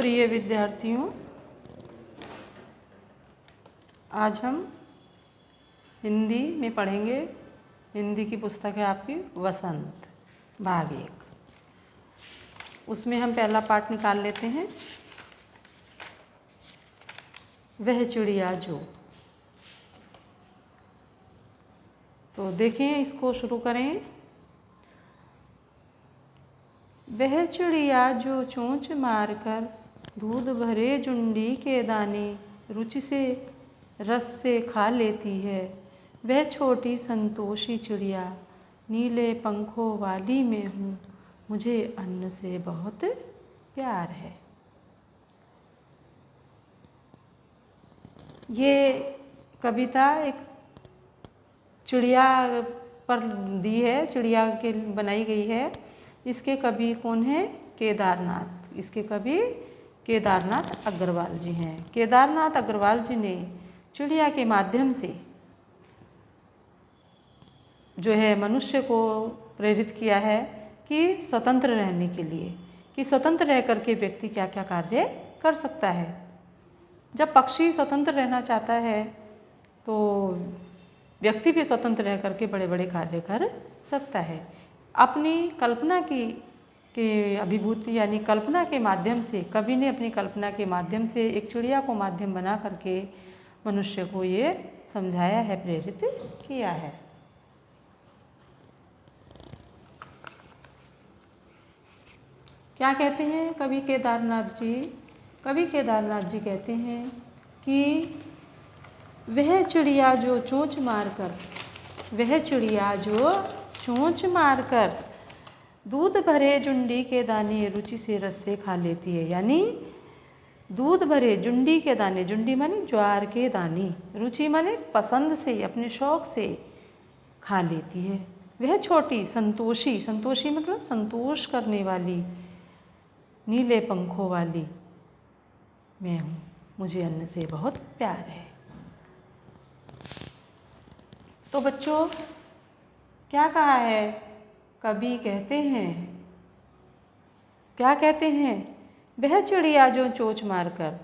प्रिय विद्यार्थियों, आज हम हिंदी में पढ़ेंगे। हिंदी की पुस्तक है आपकी वसंत भाग 1। उसमें हम पहला पाठ निकाल लेते हैं, वह चिड़िया जो। तो देखें, इसको शुरू करें। वह चिड़िया जो चोंच मारकर दूध भरे जुंडी के दाने रुचि से रस से खा लेती है, वह छोटी संतोषी चिड़िया नीले पंखों वाली मैं हूँ, मुझे अन्न से बहुत प्यार है। ये कविता एक चिड़िया पर दी है, चिड़िया के बनाई गई है। इसके कवि कौन है? केदारनाथ। इसके कवि केदारनाथ अग्रवाल जी हैं। केदारनाथ अग्रवाल जी ने चिड़िया के माध्यम से जो है मनुष्य को प्रेरित किया है कि स्वतंत्र रहने के लिए, कि स्वतंत्र रह करके व्यक्ति क्या क्या कार्य कर सकता है। जब पक्षी स्वतंत्र रहना चाहता है तो व्यक्ति भी स्वतंत्र रह करके बड़े बड़े कार्य कर सकता है। अपनी कल्पना की अभिभूति यानी कल्पना के माध्यम से, कवि ने अपनी कल्पना के माध्यम से एक चिड़िया को माध्यम बना करके मनुष्य को ये समझाया है, प्रेरित किया है। क्या कहते हैं कवि केदारनाथ जी? कवि केदारनाथ जी कहते हैं कि वह चिड़िया जो चोंच मारकर, वह चिड़िया जो चोंच मारकर दूध भरे जुंडी के दाने रुचि से रस से खा लेती है। यानी दूध भरे जुंडी के दाने, जुंडी माने ज्वार के दाने, रुचि माने पसंद से, अपने शौक से खा लेती है। वह छोटी संतोषी, संतोषी मतलब संतोष करने वाली, नीले पंखों वाली मैं हूँ, मुझे अन्न से बहुत प्यार है। तो बच्चों, क्या कहा है? कवि कहते हैं, क्या कहते हैं? वह चिड़िया जो चोंच मारकर,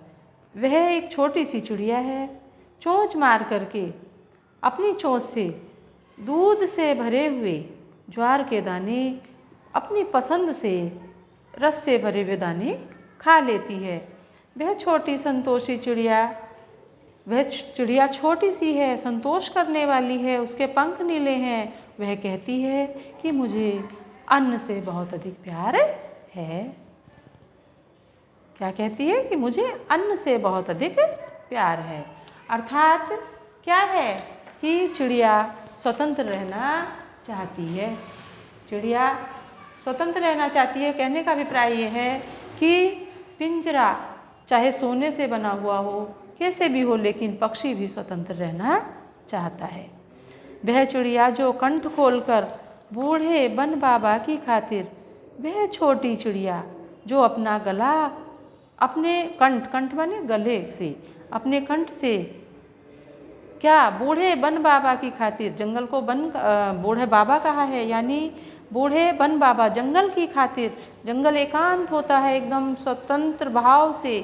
वह एक छोटी सी चिड़िया है, चोंच मार करके अपनी चोंच से दूध से भरे हुए ज्वार के दाने, अपनी पसंद से रस से भरे हुए दाने खा लेती है। वह छोटी संतोषी चिड़िया, वह चिड़िया छोटी सी है, संतोष करने वाली है, उसके पंख नीले हैं। वह कहती है कि मुझे अन्न से बहुत अधिक प्यार है। क्या कहती है? कि मुझे अन्न से बहुत अधिक प्यार है। अर्थात क्या है? कि चिड़िया स्वतंत्र रहना चाहती है। चिड़िया स्वतंत्र रहना चाहती है। कहने का अभिप्राय यह है कि पिंजरा चाहे सोने से बना हुआ हो, कैसे भी हो, लेकिन पक्षी भी स्वतंत्र रहना चाहता है। वह चिड़िया जो कंठ खोलकर बूढ़े बन बाबा की खातिर, वह छोटी चिड़िया जो अपना गला, अपने कंठ, कंठ माने गले से, अपने कंठ से क्या बूढ़े बन बाबा की खातिर, जंगल को बन बूढ़े बाबा कहा है, यानी बूढ़े बन बाबा जंगल की खातिर, जंगल एकांत होता है, एकदम स्वतंत्र भाव से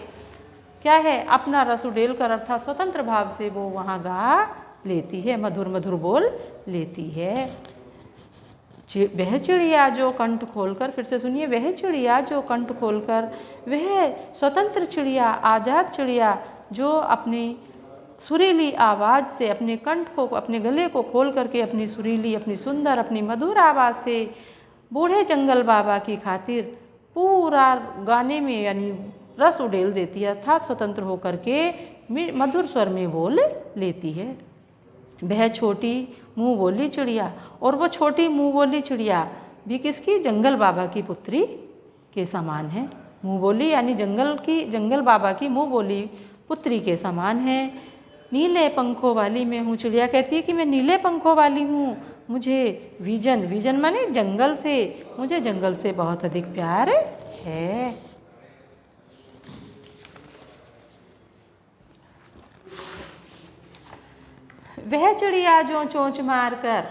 क्या है, अपना रस उड़ेल कर, अर्थात स्वतंत्र भाव से वो वहाँ गा लेती है, मधुर मधुर बोल लेती है। वह चिड़िया जो कंठ खोलकर, फिर से सुनिए, वह चिड़िया जो कंठ खोलकर, वह स्वतंत्र चिड़िया, आज़ाद चिड़िया जो अपनी सुरीली आवाज़ से, अपने कंठ को, अपने गले को खोल करके अपनी सुरीली, अपनी सुंदर, अपनी मधुर आवाज़ से बूढ़े जंगल बाबा की खातिर पूरा गाने में यानी रस उड़ेल देती है, अर्थात स्वतंत्र होकर के मधुर स्वर में बोल लेती है। वह छोटी मुँह बोली चिड़िया, और वो छोटी मुँह बोली चिड़िया भी किसकी? जंगल बाबा की पुत्री के समान है। मुँह बोली यानी जंगल बाबा की मुँह बोली पुत्री के समान है। नीले पंखों वाली मैं हूँ, चिड़िया कहती है कि मैं नीले पंखों वाली हूँ, मुझे विजन, विजन माने जंगल से, मुझे जंगल से बहुत अधिक प्यार है। वह चिड़िया जो चोंच मारकर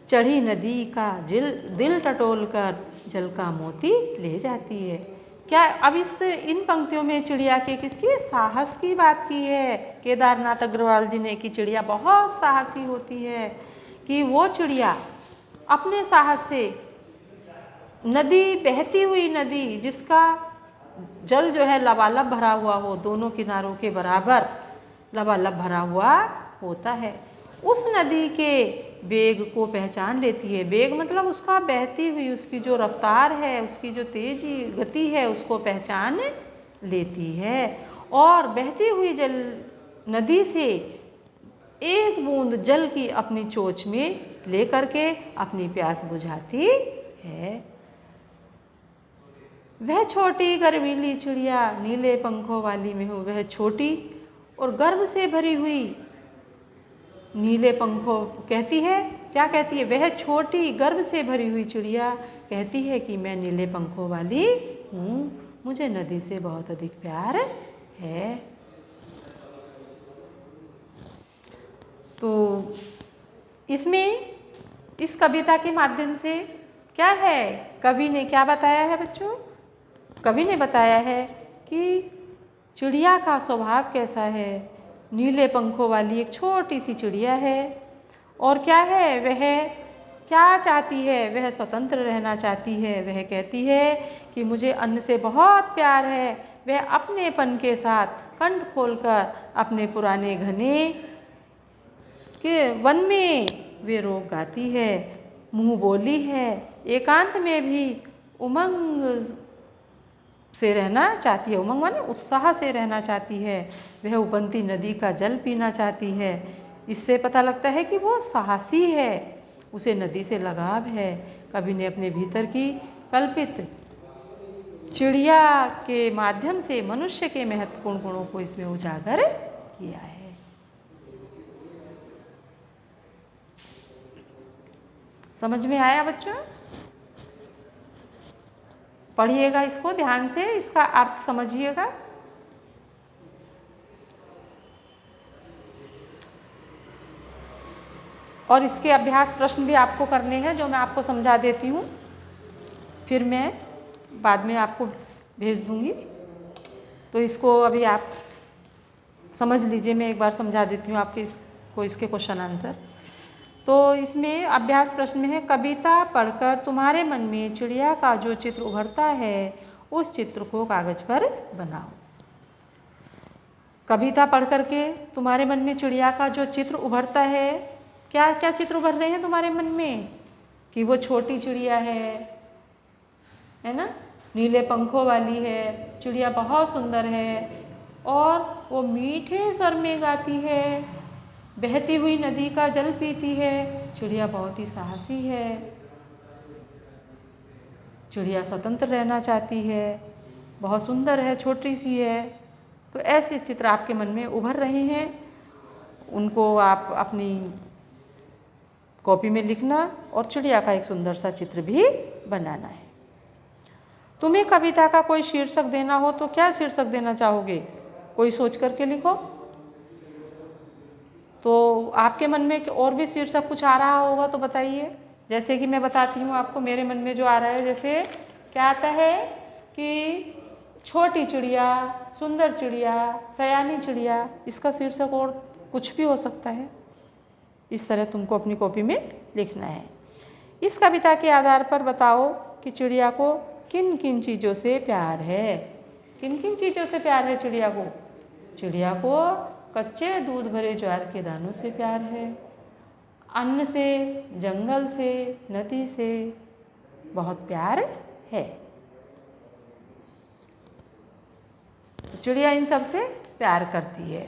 चढ़ी नदी का दिल टटोल कर जल का मोती ले जाती है। क्या अब इस इन पंक्तियों में चिड़िया के किसकी साहस की बात की है केदारनाथ अग्रवाल जी ने कि चिड़िया बहुत साहसी होती है, कि वो चिड़िया अपने साहस से नदी, बहती हुई नदी जिसका जल जो है लबालब भरा हुआ हो, दोनों किनारों के बराबर लबालब भरा हुआ होता है, उस नदी के वेग को पहचान लेती है। वेग मतलब उसका बहती हुई उसकी जो रफ्तार है, उसकी जो तेजी गति है, उसको पहचान लेती है और बहती हुई जल नदी से एक बूंद जल की अपनी चोंच में लेकर के अपनी प्यास बुझाती है। वह छोटी गर्वीली चिड़िया नीले पंखों वाली में हो, वह छोटी और गर्व से भरी हुई नीले पंखों कहती है, क्या कहती है, वह छोटी गर्व से भरी हुई चिड़िया कहती है कि मैं नीले पंखों वाली हूँ, मुझे नदी से बहुत अधिक प्यार है। तो इसमें इस कविता के माध्यम से क्या है, कवि ने क्या बताया है बच्चों, कवि ने बताया है कि चिड़िया का स्वभाव कैसा है। नीले पंखों वाली एक छोटी सी चिड़िया है और क्या है, वह क्या चाहती है, वह स्वतंत्र रहना चाहती है। वह कहती है कि मुझे अन्न से बहुत प्यार है। वह अपनेपन के साथ कंठ खोलकर अपने पुराने घने के वन में वे रोग गाती है, मुँह बोली है, एकांत में भी उमंग से रहना चाहती है। उमंग माने उत्साह से रहना चाहती है। वह उबलती नदी का जल पीना चाहती है। इससे पता लगता है कि वो साहसी है, उसे नदी से लगाव है। कवि ने अपने भीतर की कल्पित चिड़िया के माध्यम से मनुष्य के महत्वपूर्ण गुणों को इसमें उजागर किया है। समझ में आया बच्चों? पढ़िएगा इसको ध्यान से, इसका अर्थ समझिएगा। और इसके अभ्यास प्रश्न भी आपको करने हैं जो मैं आपको समझा देती हूँ, फिर मैं बाद में आपको भेज दूँगी। तो इसको अभी आप समझ लीजिए, मैं एक बार समझा देती हूँ आपके इसको, इसके क्वेश्चन आंसर। तो इसमें अभ्यास प्रश्न में है, कविता पढ़कर तुम्हारे मन में चिड़िया का जो चित्र उभरता है उस चित्र को कागज पर बनाओ। कविता पढ़ करके तुम्हारे मन में चिड़िया का जो चित्र उभरता है, क्या क्या चित्र उभर रहे हैं तुम्हारे मन में, कि वो छोटी चिड़िया है ना, नीले पंखों वाली है, चिड़िया बहुत सुंदर है और वो मीठे स्वर में गाती है, बहती हुई नदी का जल पीती है, चिड़िया बहुत ही साहसी है, चिड़िया स्वतंत्र रहना चाहती है, बहुत सुंदर है, छोटी सी है। तो ऐसे चित्र आपके मन में उभर रहे हैं, उनको आप अपनी कॉपी में लिखना और चिड़िया का एक सुंदर सा चित्र भी बनाना है। तुम्हें कविता का कोई शीर्षक देना हो तो क्या शीर्षक देना चाहोगे, कोई सोच करके लिखो। तो आपके मन में और भी शीर्षक कुछ आ रहा होगा तो बताइए। जैसे कि मैं बताती हूँ आपको, मेरे मन में जो आ रहा है, जैसे क्या आता है कि छोटी चिड़िया, सुंदर चिड़िया, सयानी चिड़िया, इसका शीर्षक और कुछ भी हो सकता है। इस तरह तुमको अपनी कॉपी में लिखना है। इस कविता के आधार पर बताओ कि चिड़िया को किन किन चीज़ों से प्यार है। किन किन चीज़ों से प्यार है चिड़िया को? चिड़िया को कच्चे दूध भरे ज्वार के दानों से प्यार है, अन्न से, जंगल से, नदी से बहुत प्यार है। चिड़िया इन सब से प्यार करती है।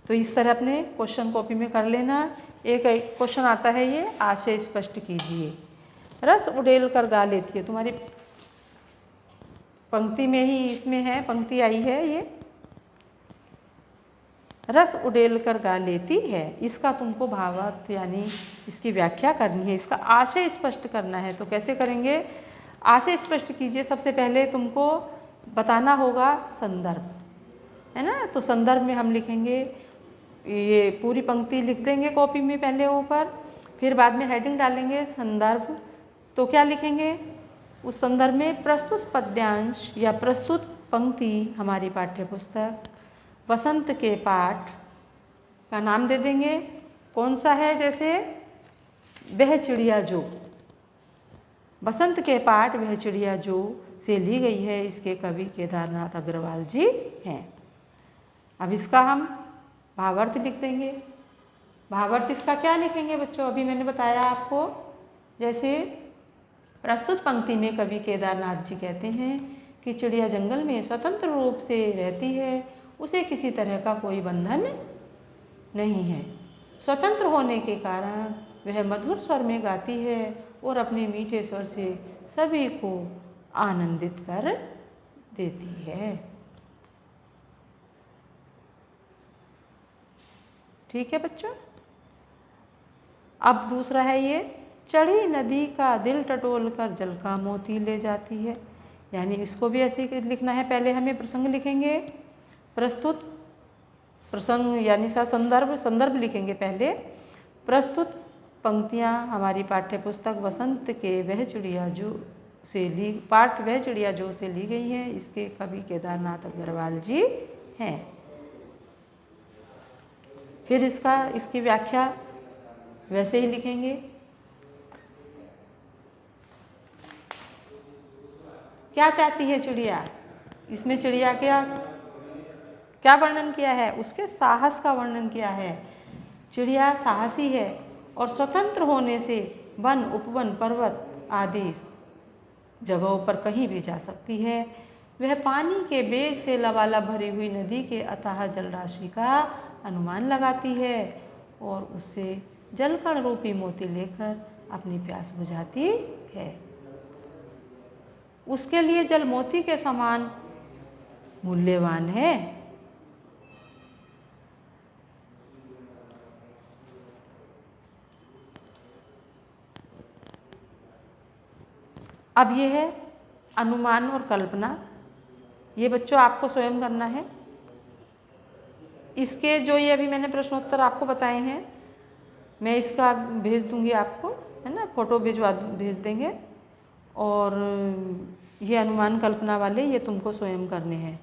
तो इस तरह अपने क्वेश्चन कॉपी में कर लेना। एक क्वेश्चन आता है, ये आशय स्पष्ट कीजिए। रस उड़ेल कर गा लेती है, तुम्हारी पंक्ति में ही इसमें है, पंक्ति आई है, ये रस उड़ेल कर गा लेती है। इसका तुमको भावार्थ यानी इसकी व्याख्या करनी है, इसका आशय स्पष्ट करना है। तो कैसे करेंगे? आशय स्पष्ट कीजिए। सबसे पहले तुमको बताना होगा संदर्भ, है ना। तो संदर्भ में हम लिखेंगे, ये पूरी पंक्ति लिख देंगे कॉपी में पहले ऊपर, फिर बाद में हेडिंग डालेंगे संदर्भ। तो क्या लिखेंगे? उस संदर्भ में प्रस्तुत पद्यांश या प्रस्तुत पंक्ति हमारी पाठ्य पुस्तक वसंत के पाठ का नाम दे देंगे। कौन सा है? जैसे वह चिड़िया जो, बसंत के पाठ वह चिड़िया जो से ली गई है। इसके कवि केदारनाथ अग्रवाल जी हैं। अब इसका हम भावार्थ लिख देंगे। भावार्थ इसका क्या लिखेंगे बच्चों? अभी मैंने बताया आपको, जैसे प्रस्तुत पंक्ति में कवि केदारनाथ जी कहते हैं कि चिड़िया जंगल में स्वतंत्र रूप से रहती है, उसे किसी तरह का कोई बंधन नहीं है। स्वतंत्र होने के कारण वह मधुर स्वर में गाती है और अपने मीठे स्वर से सभी को आनंदित कर देती है। ठीक है बच्चों। अब दूसरा है ये, चढ़ी नदी का दिल टटोल कर जल का मोती ले जाती है। यानी इसको भी ऐसे ही लिखना है। पहले हमें प्रसंग लिखेंगे, प्रस्तुत प्रसंग यानी संदर्भ लिखेंगे पहले। प्रस्तुत पंक्तियाँ हमारी पाठ्य पुस्तक वसंत के वह चिड़िया जो से ली पाठ वह चिड़िया जो से ली गई हैं। इसके कवि केदारनाथ अग्रवाल जी हैं। फिर इसकी व्याख्या वैसे ही लिखेंगे। क्या चाहती है चिड़िया? इसमें चिड़िया क्या वर्णन किया है? उसके साहस का वर्णन किया है। चिड़िया साहसी है और स्वतंत्र होने से वन, उपवन, पर्वत आदि जगहों पर कहीं भी जा सकती है। वह पानी के वेग से लबालब भरी हुई नदी के अथाह जलराशि का अनुमान लगाती है और उससे जलकण रूपी मोती लेकर अपनी प्यास बुझाती है। उसके लिए जल मोती के समान मूल्यवान है। अब ये है अनुमान और कल्पना। ये बच्चों आपको स्वयं करना है। इसके जो ये अभी मैंने प्रश्नोत्तर आपको बताए हैं, मैं इसका भेज दूंगी आपको, है ना, फोटो भेज देंगे। और ये अनुमान कल्पना वाले ये तुमको स्वयं करने हैं।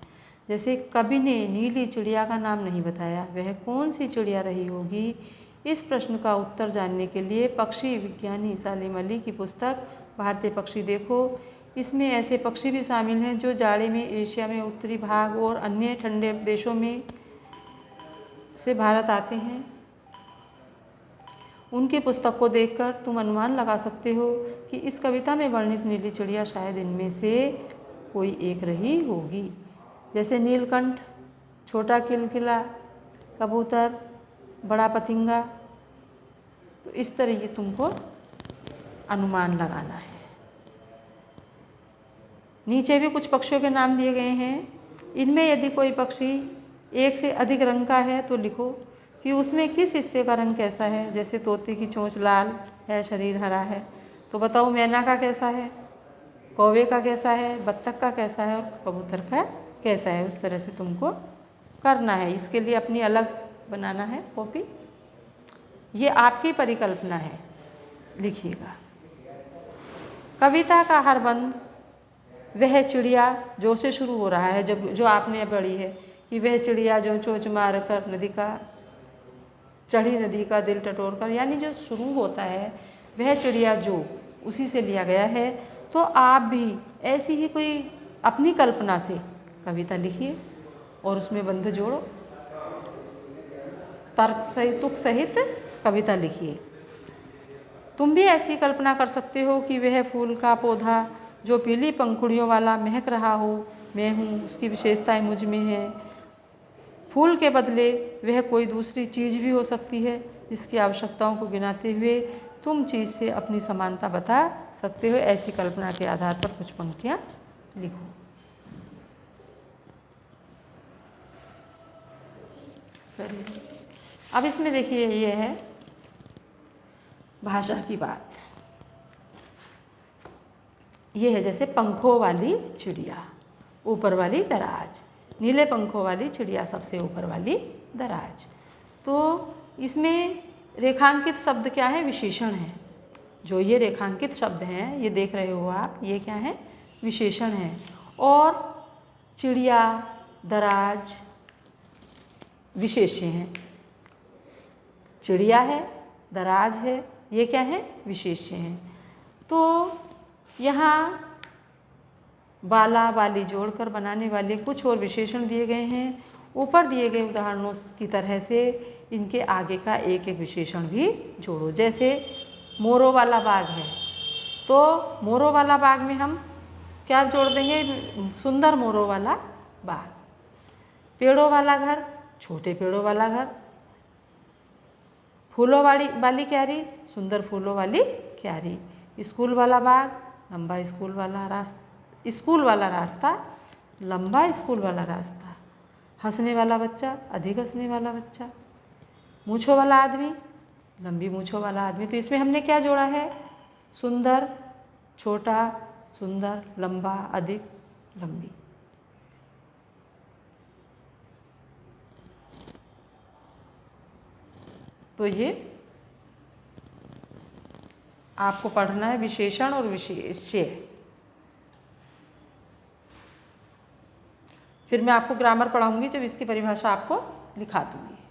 जैसे कवि ने नीली चिड़िया का नाम नहीं बताया, वह कौन सी चिड़िया रही होगी? इस प्रश्न का उत्तर जानने के लिए पक्षी विज्ञानी सालिम अली की पुस्तक भारतीय पक्षी देखो। इसमें ऐसे पक्षी भी शामिल हैं जो जाड़े में एशिया में उत्तरी भाग और अन्य ठंडे देशों में से भारत आते हैं। उनकी पुस्तक को देखकर तुम अनुमान लगा सकते हो कि इस कविता में वर्णित नीली चिड़िया शायद इनमें से कोई एक रही होगी। जैसे नीलकंठ, छोटा किलकिला कबूतर, बड़ा पतिंगा। तो इस तरह ये तुमको अनुमान लगाना है। नीचे भी कुछ पक्षियों के नाम दिए गए हैं। इनमें यदि कोई पक्षी एक से अधिक रंग का है तो लिखो कि उसमें किस हिस्से का रंग कैसा है। जैसे तोते की चोंच लाल है, शरीर हरा है, तो बताओ मैना का कैसा है, कौवे का कैसा है, बत्तख का कैसा है और कबूतर का कैसा है। उस तरह से तुमको करना है। इसके लिए अपनी अलग बनाना है कॉपी। ये आपकी परिकल्पना है, लिखिएगा। कविता का हर बंद वह चिड़िया जो से शुरू हो रहा है, जो आपने पढ़ी है कि वह चिड़िया जो चोंच मार कर चढ़ी नदी का दिल टटोर कर, यानी जो शुरू होता है वह चिड़िया जो, उसी से लिया गया है। तो आप भी ऐसी ही कोई अपनी कल्पना से कविता लिखिए और उसमें बंध जोड़ो, तर्क सहित, तुक सहित कविता लिखिए। तुम भी ऐसी कल्पना कर सकते हो कि वह फूल का पौधा जो पीली पंखुड़ियों वाला महक रहा हो, मैं हूँ, उसकी विशेषताएं मुझ में हैं। फूल के बदले वह कोई दूसरी चीज़ भी हो सकती है, जिसकी आवश्यकताओं को गिनाते हुए तुम चीज़ से अपनी समानता बता सकते हो। ऐसी कल्पना के आधार पर कुछ पंक्तियाँ लिखो। अब इसमें देखिए, ये है भाषा की बात। ये है जैसे पंखों वाली चिड़िया, ऊपर वाली दराज, नीले पंखों वाली चिड़िया सबसे ऊपर वाली दराज। तो इसमें रेखांकित शब्द क्या है? विशेषण है। जो ये रेखांकित शब्द हैं, ये देख रहे हो आप, ये क्या है? विशेषण हैं। और चिड़िया, दराज विशेष्य हैं। चिड़िया है, दराज है, ये क्या है? विशेष्य हैं। तो यहाँ बाला, बाली जोड़कर बनाने वाले कुछ और विशेषण दिए गए हैं। ऊपर दिए गए उदाहरणों की तरह से इनके आगे का एक एक विशेषण भी जोड़ो। जैसे मोरों वाला बाग है, तो मोरों वाला बाग में हम क्या जोड़ देंगे? सुंदर मोरों वाला बाग। पेड़ों वाला घर, छोटे पेड़ों वाला घर। फूलों वाली क्यारी, सुंदर फूलों वाली क्यारी। स्कूल वाला बाग, लंबा स्कूल वाला रास्ता, लंबा स्कूल वाला रास्ता। हंसने वाला बच्चा, अधिक हंसने वाला बच्चा। मूँछों वाला आदमी, लंबी मूँछों वाला आदमी। तो इसमें हमने क्या जोड़ा है? सुंदर, छोटा, सुंदर, लंबा, अधिक, लंबी। तो ये आपको पढ़ना है विशेषण और विशेष्य। फिर मैं आपको ग्रामर पढ़ाऊंगी जब इसकी परिभाषा आपको लिखा दूंगी।